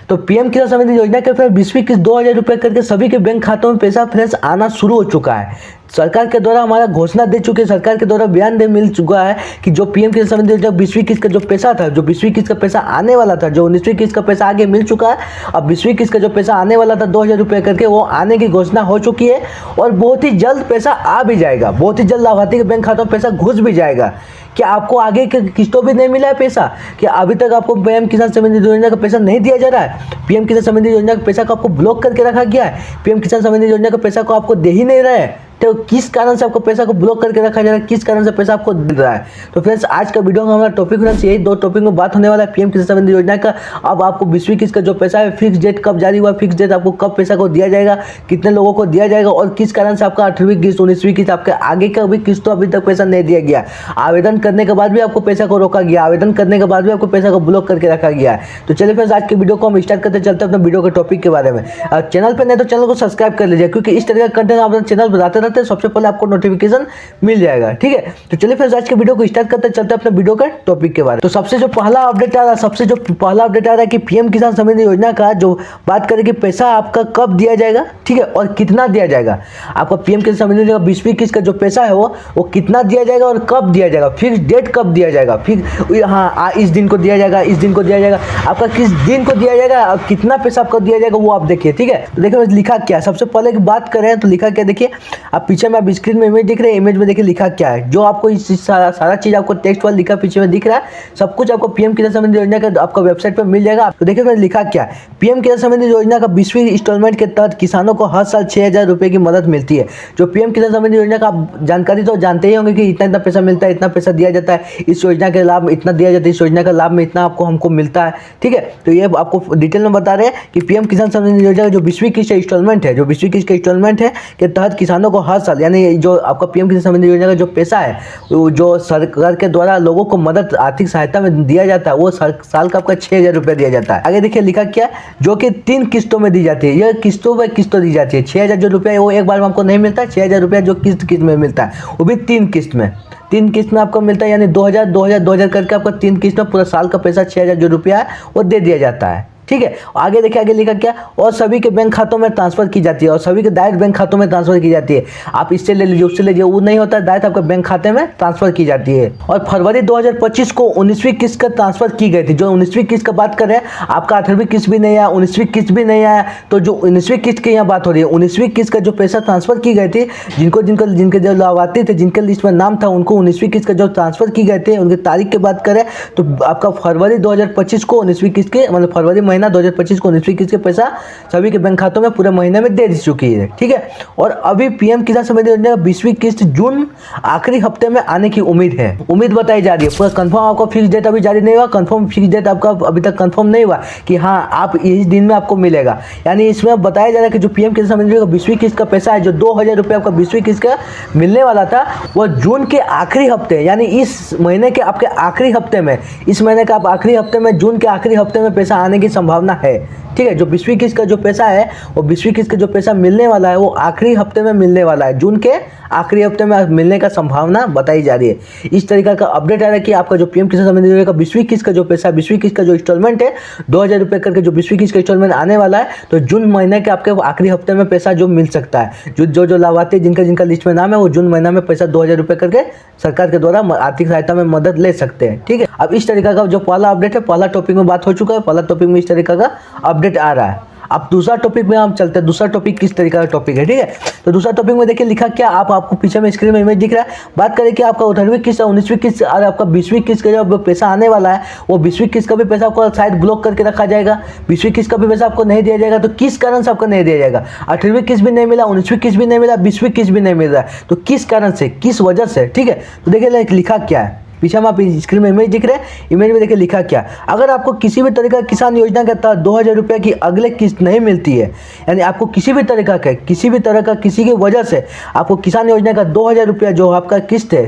तो पीएम किसान समृद्धि योजना के फिर 20वीं किस्त 2000 रुपये करके सभी के बैंक खातों में पैसा फ्रेश आना शुरू हो चुका है। सरकार के द्वारा हमारा घोषणा दे चुके, सरकार के द्वारा बयान दे मिल चुका है कि जो पीएम किसान समृद्धि योजना 20वीं किस्त का जो पैसा था, जो 20वीं किस्त का पैसा आने वाला था, जो 19वीं किस्त का पैसा आगे मिल चुका है, अब 20वीं किस्त का जो पैसा आने वाला था 2000 रुपये करके, वो आने की घोषणा हो चुकी है और बहुत ही जल्द पैसा आ भी जाएगा, बहुत ही जल्द लाभार्थी के बैंक खातों में पैसा घुस भी जाएगा। क्या आपको आगे के किस्तों भी नहीं मिला है पैसा? क्या अभी तक आपको पीएम किसान समृद्धि योजना का पैसा नहीं दिया जा रहा है? पीएम किसान समृद्धि योजना का पैसा को आपको ब्लॉक करके रखा गया है, पीएम किसान समृद्धि योजना का पैसा को आपको दे ही नहीं रहा है, तो किस कारण से आपको पैसा को ब्लॉक करके रखा जा रहा है, किस कारण से पैसा आपको दे रहा है? तो फ्रेंड्स, आज का वीडियो में हमारा टॉपिक फ्रेंड्स यही दो टॉपिक में बात होने वाला है पीएम किसान समृद्धि योजना का। अब आपको 20वीं किस्त का जो पैसा है, फिक्स डेट कब जारी हुआ, फिक्स डेट आपको कब पैसा को दिया जाएगा, कितने लोगों को दिया जाएगा और किस कारण से आपका 8वीं किस्त 19वीं किस्त आपके आगे का भी किस्त तो अभी तक पैसा नहीं दिया गया, आवेदन करने के बाद भी आपको पैसा को रोका गया, आवेदन करने के बाद भी आपको पैसा को ब्लॉक करके रखा गया है। तो चलिए फ्रेंड्स, आज के वीडियो को हम स्टार्ट करते चलते अपने वीडियो के टॉपिक के बारे में। चैनल पर नहीं तो चैनल को सब्सक्राइब कर लीजिए, क्योंकि इस तरह का कंटेंट आप चैनल बताते रहते हैं, सबसे पहले आपको नोटिफिकेशन मिल जाएगा। ठीक है, तो चलिए फिर आज के वीडियो को स्टार्ट करते चलते अपने वीडियो के टॉपिक के बारे में। तो सबसे जो पहला अपडेट आ रहा है कि पीएम किसान समृद्धि योजना का जो बात करें कि पैसा आपका कब दिया जाएगा, ठीक है, और कितना दिया जाएगा। आपका पीएम किसान समृद्धि योजना का 20वीं किस्त का जो पैसा है वो कितना दिया जाएगा और कब दिया जाएगा, फिक्स डेट कब दिया जाएगा, फिर हाँ इस दिन को दिया जाएगा, इस दिन को दिया जाएगा, आपका किस दिन को दिया जाएगा और कितना पैसा आपको दिया जाएगा वो आप देखिए। ठीक है, तो देखिए लिखा क्या है, सबसे पहले की बात करें तो लिखा क्या, देखिए आप पीछे में आप स्क्रीन में इमेज देख रहे हैं, इमेज में देखिए लिखा क्या है, जो आपको इस सारा चीज आपको टेक्स्ट वाला लिखा पीछे में दिख रहा है, सब कुछ आपको पीएम किसान समृद्धि योजना का आपका वेबसाइट पर मिल जाएगा। तो देखिए लिखा क्या है, पीएम किसान समृद्धि योजना का 20वीं इंस्टॉलमेंट के तहत किसानों को हर साल 6000 रुपए की मदद मिलती है। जो पीएम किसान समृद्धि योजना का आप जानकारी तो जानते ही होंगे कि इतना इतना पैसा मिलता है, इतना पैसा दिया जाता है, इस योजना के लाभ इतना दिया जाता है, इस योजना का लाभ में इतना आपको हमको मिलता है। ठीक है, तो ये आपको डिटेल में बता रहे हैं कि पीएम किसान समृद्धि योजना का जो 20वीं किस्त इंस्टॉलमेंट है, जो 20वीं किस्त का इंस्टॉलमेंट है के तहत किसानों को हर साल, यानी जो आपका पीएम किसान समृद्धि योजना का जो पैसा है, जो सरकार के द्वारा लोगों को मदद आर्थिक सहायता में दिया जाता है, वो साल का आपका 6000 रुपये दिया जाता है। आगे देखिए लिखा क्या, जो कि 3 किस्तों में दी जाती है, यह किस्तों में किस्तों दी जाती है। 6000 जो रुपया है वो एक बार में आपको नहीं मिलता है, 6000 रुपया जो किस्त में मिलता है वो भी 3 किस्त में, 3 किस्त में आपको मिलता है, यानी 2000 करके आपका 3 किस्त में पूरा साल का पैसा 6000 जो रुपया है वो दे दिया जाता है। ठीक है, आगे देखिए आगे लिखा क्या, और सभी के बैंक खातों में ट्रांसफर की जाती है, और सभी के डायरेक्ट बैंक खातों में ट्रांसफर की जाती है। आप इससे ले लीजिए उससे ले लीजिए, वो नहीं होता है, डायरेक्ट आपके बैंक खाते में ट्रांसफर की जाती है। और फरवरी 2025 को 19वीं किस्त का ट्रांसफर की गई थी। जो 19वीं किस्त का बात करें, आपका 8वीं किस्त भी नहीं आया, 19वीं किस्त भी नहीं आया, तो जो 19वीं किस्त की यहाँ बात हो रही है, 19वीं किस्त का जो पैसा ट्रांसफर की गई थी, जिनके जो लाभार्थी थे, जिनके लिस्ट में नाम था, उनको 19वीं किस्त का जो ट्रांसफर की गए थे, उनकी तारीख की बात करें तो आपका फरवरी 2025 को 19वीं किस्त के, मतलब फरवरी महीना 2025 को 19वीं किस्त के पैसा सभी के बैंक खातों में पूरे महीने में दे दी चुकी है। ठीक है, और अभी पीएम किसान समृद्धि योजना का 20वीं किस्त जून आखिरी हफ्ते में आने की उम्मीद है, उम्मीद बताई जा रही है। पूरा कंफर्म आपका फिक्स डेट अभी जारी नहीं हुआ, कंफर्म फिक्स डेट आपका अभी तक कंफर्म नहीं हुआ कि हाँ आप इस दिन में आपको मिलेगा। यानी इसमें बताया जा रहा है कि जो पीएम किसान समृद्धि योजना का 20वीं किस्त का पैसा है, जो 2000 रुपये आपका 20वीं किस्त का मिलने वाला था, वो जून के आखिरी हफ्ते, यानी इस महीने के आपके आखिरी हफ्ते में, इस महीने का आप आखिरी हफ्ते में, जून के आखिरी हफ्ते में पैसा आने की संभावना है। ठीक है, जो 20वीं किस्त का जो पैसा है, वो 20वीं किस्त का जो पैसा मिलने वाला है वो आखिरी हफ्ते में मिलने वाला है, जून के आखिरी हफ्ते में मिलने का संभावना बताई जा रही है। इस तरीका का अपडेट आ रहा है कि आपका जो पीएम किसान समृद्धि योजना का 20वीं किस्त का जो पैसा, 20वीं किस्त का जो इंस्टॉलमेंट है 2000 रुपये करके, जो 20वीं किस्त का इंस्टॉलमेंट आने वाला है, तो जून महीने के आपके आखिरी हफ्ते में पैसा जो मिल सकता है। जो लाभार्थी जिनका लिस्ट में नाम है, वो जून महीना में पैसा 2000 रुपये करके सरकार के द्वारा आर्थिक सहायता में मदद ले सकते हैं। ठीक है, अब इस तरीका का जो पहला अपडेट है, पहला टॉपिक में बात हो चुका है, पहला टॉपिक में इस तरीका का अपडेट आ रहा है। अब दूसरा टॉपिक में हम चलते हैं, दूसरा टॉपिक किस तरीके का टॉपिक है। ठीक है, तो दूसरा टॉपिक में देखिए लिखा क्या, आपको पीछे में स्क्रीन में इमेज दिख रहा है। बात करें कि आपका 18वीं किस्त, 19वीं किस्त और आपका 20वीं किस्त का जो पैसा आने वाला है, वो 20वीं किस्त का भी पैसा आपको शायद ब्लॉक करके रखा जाएगा, 20वीं किस्त का भी पैसा आपको नहीं दिया जाएगा। तो किस कारण से आपको नहीं दिया जाएगा? 18वीं किस्त भी नहीं मिला, 19वीं किस्त भी नहीं मिला, 20वीं किस्त भी नहीं मिल रहा है, तो किस कारण से, किस वजह से? ठीक है, तो देखिए लिखा क्या है, पीछे में आप स्क्रीन में इमेज दिख रहे हैं, इमेज में देखिए लिखा क्या, अगर आपको किसी भी तरीका किसान योजना के तहत 2000 रुपये की अगले किस्त नहीं मिलती है, यानी आपको किसी भी तरह का किसी की वजह से आपको किसान योजना का 2000 रुपया जो आपका किस्त है,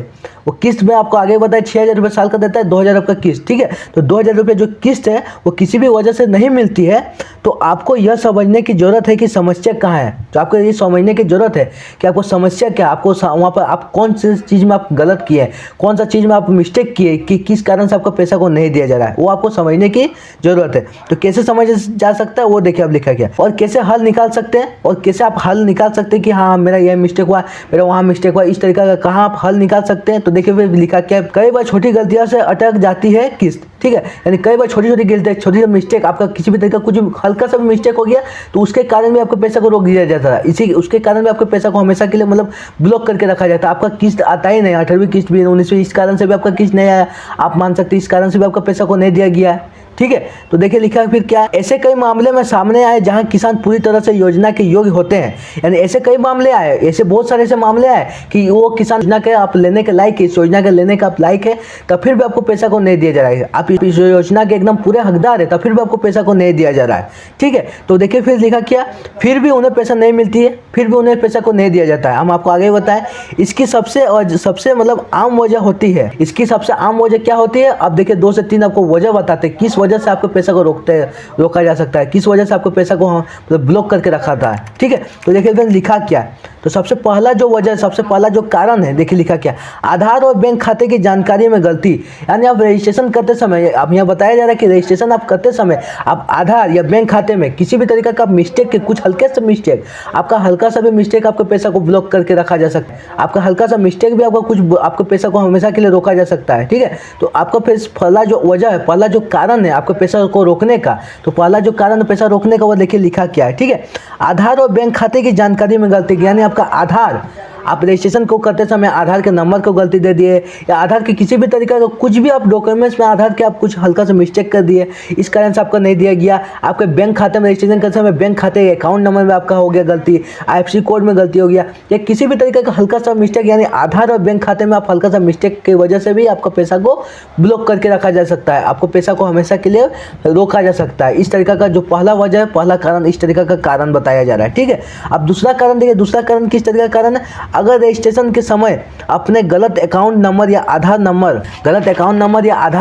वो किस्त में आपको आगे बताया 6000 रुपये साल का देता है, 2000 आपका किस्त। ठीक है, तो 2000 रुपये जो किस्त है वो किसी भी वजह से नहीं मिलती है, तो आपको यह समझने की ज़रूरत है कि समस्या कहाँ है। तो आपको ये समझने की ज़रूरत है कि आपको समस्या क्या, आपको वहाँ पर आप कौन सी चीज़ में आप गलत किए हैं, कौन सा चीज़ में आप मिस्टेक किए कि किस कारण से आपका पैसा को नहीं दिया जा रहा है, वो आपको समझने की ज़रूरत है। तो कैसे समझ जा सकता है वो देखिए अब लिखा गया, और कैसे हल निकाल सकते हैं, और कैसे आप हल निकाल सकते हैं कि हाँ मेरा यह मिस्टेक हुआ, मेरा वहाँ मिस्टेक हुआ, इस तरीका का कहाँ आप हल निकाल सकते हैं। तो देखिए फिर लिखा क्या है, कई बार छोटी गलतियों से अटक जाती है किस्त। ठीक है, यानी कई बार छोटी छोटी गलतियाँ, छोटी छोटी मिस्टेक, आपका किसी भी तरीका कुछ हल्का सा भी मिस्टेक हो गया तो उसके कारण भी आपके पैसा को रोक दिया जाता है। इसी उसके कारण भी आपके पैसा को हमेशा के लिए मतलब ब्लॉक करके रखा जाता है। आपका किस्त आता ही नहीं, 18वीं किस्त भी 19वीं, इस कारण से भी आपका किस्त नहीं आया, आप मान सकते हैं इस कारण से भी आपका पैसा को नहीं दिया गया है। ठीक है, तो देखिए लिखा है फिर क्या, ऐसे कई मामले में सामने आए जहां किसान पूरी तरह से योजना के योग्य होते हैं। यानी ऐसे कई मामले आए, ऐसे बहुत सारे ऐसे मामले आए कि वो किसान योजना के आप लेने के लायक है, इस योजना के लेने का आप लायक है, तब फिर भी आपको पैसा को नहीं दिया जा रहा है। आप इस योजना के एकदम पूरे हकदार है, तब फिर भी आपको पैसा को नहीं दिया जा रहा है। ठीक है, तो देखिए फिर लिखा क्या, फिर भी उन्हें पैसा नहीं मिलती है, फिर भी उन्हें पैसा को नहीं दिया जाता है। हम आपको आगे बताएं इसकी सबसे मतलब आम वजह होती है। इसकी सबसे आम वजह क्या होती है, अब देखिए 2 से 3 आपको वजह बताते हैं किस वजह से आपके पैसा को रोका जा सकता है, किस वजह से आपको पैसा को मतलब ब्लॉक करके रखा था। ठीक है, तो देखिए फिर लिखा क्या, तो सबसे पहला जो वजह, सबसे पहला जो कारण है, देखिए लिखा क्या, आधार और बैंक खाते की जानकारी में गलती। यानी आप रजिस्ट्रेशन करते समय, आप यहाँ बताया जा रहा है कि रजिस्ट्रेशन आप करते समय आप आधार या बैंक खाते में किसी भी तरीका का मिस्टेक के, कुछ हल्के से मिस्टेक, आपका हल्का सा भी मिस्टेक आपके पैसा को ब्लॉक करके रखा जा सकता है। आपका हल्का सा मिस्टेक भी आपका कुछ आपके पैसा को हमेशा के लिए रोका जा सकता है। ठीक है, तो आपका फिर पहला जो वजह है, पहला जो कारण है आपके पैसा को रोकने का, तो पहला जो कारण पैसा रोकने का वो देखिए लिखा क्या है। ठीक है, आधार और बैंक खाते की जानकारी में गलती, यानी आपका आधार, आप रजिस्ट्रेशन को करते समय आधार के नंबर को गलती दे दिए, या आधार के किसी भी तरीका का कुछ भी आप डॉक्यूमेंट्स में आधार के आप कुछ हल्का सा मिस्टेक कर दिए, इस कारण से आपका नहीं दिया गया। आपके बैंक खाते में रजिस्ट्रेशन करते समय बैंक खाते अकाउंट नंबर में आपका हो गया गलती, IFSC कोड में गलती हो गया, या किसी भी तरीके का हल्का सा मिस्टेक, यानी आधार और बैंक खाते में आप हल्का सा मिस्टेक की वजह से भी आपका पैसा को ब्लॉक करके रखा जा सकता है, आपको पैसा को हमेशा के लिए रोका जा सकता है। इस तरीका का जो पहला वजह है, पहला कारण, इस तरीका का कारण बताया जा रहा है। ठीक है, अब दूसरा कारण देखिए, दूसरा कारण किस तरीके का कारण है, अगर रजिस्ट्रेशन के समय अपने गलत अकाउंट नंबर या आधार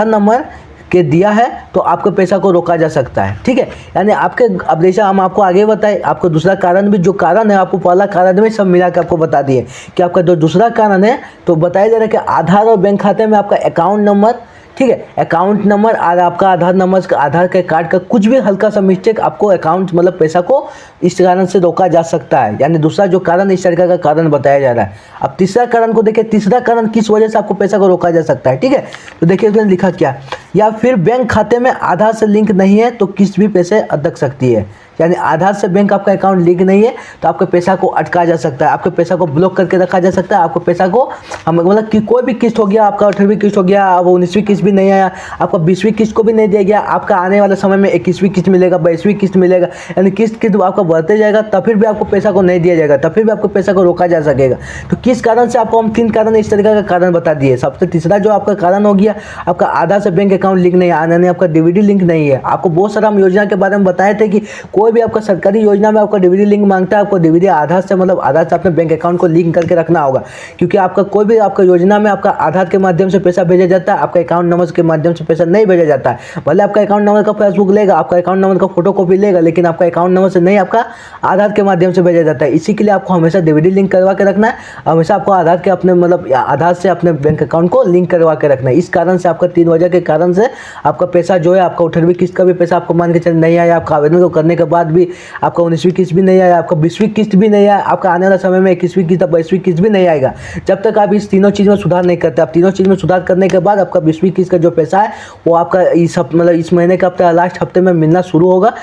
नंबर के दिया है तो आपको पैसा को रोका जा सकता है। ठीक है, यानी आपके, अब जैसा हम आपको आगे बताए, आपको दूसरा कारण भी, जो कारण है आपको पहला कारण में सब मिला के आपको बता दिए कि आपका जो दूसरा कारण है, तो बताया जा रहा है कि आधार और बैंक खाते में आपका अकाउंट नंबर, ठीक है, अकाउंट नंबर और आपका आधार नंबर, आधार के कार्ड का कुछ भी हल्का सा मिस्टेक आपको अकाउंट मतलब पैसा को इस कारण से रोका जा सकता है। यानी दूसरा जो कारण इस तरीके का कारण बताया जा रहा है। अब तीसरा कारण को देखिए, तीसरा कारण किस वजह से आपको पैसा को रोका जा सकता है। ठीक है, तो देखिए उसने लिखा क्या, या फिर बैंक खाते में आधार से लिंक नहीं है तो किस्त भी पैसे अटक सकती है। यानी आधार से बैंक आपका अकाउंट लिंक नहीं है तो आपके पैसा को अटका जा सकता है, आपके पैसा को ब्लॉक करके रखा जा सकता है। आपको पैसा को हम मतलब कि कोई भी किस्त हो गया, आपका 18वीं किस्त हो गया, अब 19वीं किस्त भी नहीं आया, आपका 20वीं किस्त को भी नहीं दिया गया, आपका आने वाले समय में 21वीं किस्त मिलेगा, 22वीं किस्त मिलेगा, यानी किस्त आपका बढ़ते जाएगा, तब फिर भी आपको पैसा को नहीं दिया जाएगा, तब फिर भी आपको पैसा को रोका जा सकेगा। तो किस कारण से आपको हम 3 कारण इस तरीके का कारण बता दिए। सबसे तीसरा जो आपका कारण हो गया, आपका आधार से बैंक अकाउंट लिंक नहीं है, यानी आपका डीवीडी लिंक नहीं है। आपको बहुत सारा हम योजना के बारे में बताए थे कि कोई भी आपका सरकारी योजना में आपका डीवीडी लिंक मांगता है, आपको डीवीडी आधार से मतलब आधार से अपने बैंक अकाउंट को लिंक करके रखना होगा, क्योंकि आपका कोई भी आपका योजना में आपका आधार के माध्यम से पैसा भेजा जाता है, आपका अकाउंट नंबर के माध्यम से पैसा नहीं भेजा जाता है। भले आपका अकाउंट नंबर का फेसबुक लेगा, आपका अकाउंट नंबर का फोटो कॉपी लेगा, लेकिन आपका अकाउंट नंबर से नहीं, आपका आधार के माध्यम से भेजा जाता है। इसी के लिए आपको हमेशा डीवीडी लिंक करवा के रखना है, हमेशा आपको आधार के अपने मतलब आधार से अपने बैंक अकाउंट को लिंक करवा के रखना है। इस कारण से आपका 3 वजह के कारण से आपका पैसा जो है, आपका 18वीं किस्त का भी पैसा आपको मान के चल नहीं आया, आपका आवेदन को करने के बाद भी आपका 19वीं किस्त भी नहीं आया, आपका 20वीं किस्त भी नहीं आया, आपका आने वाला समय में 21वीं किस्त, 22वीं किस्त भी नहीं आएगा, जब तक आप इस तीनों चीज़ में सुधार नहीं करते। आप तीनों चीज़ में सुधार करने के बाद आपका 20वीं किस्त का जो पैसा है वो आपका इस महीने का हफ्ते लास्ट हफ्ते में मिलना शुरू होगा।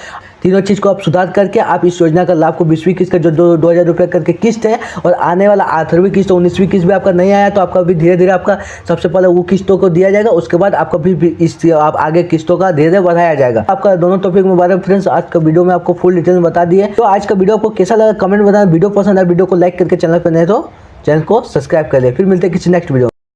तीनों चीज़ को आप सुधार करके आप इस योजना का लाभ को 20वीं किस्त का जो 2000 रुपये करके किस्त है, और आने वाला 18वीं किस्त 19वीं किस्त भी आपका नहीं आया तो आपका भी धीरे धीरे आपका सबसे पहले वो किस्तों को दिया जाएगा, उसके बाद आपका भी इस आप आगे किस्तों का धीरे धीरे बढ़ाया जाएगा। आपका दोनों टॉपिक में बारे में फ्रेंड्स आज का वीडियो में आपको फुल डिटेल में बता दिए। तो आज का वीडियो आपको कैसा लगा कमेंट बताना, वीडियो पसंद आया वीडियो को लाइक करके, चैनल पर नहीं तो चैनल को सब्सक्राइब कर ले। फिर मिलते हैं किसी नेक्स्ट वीडियो।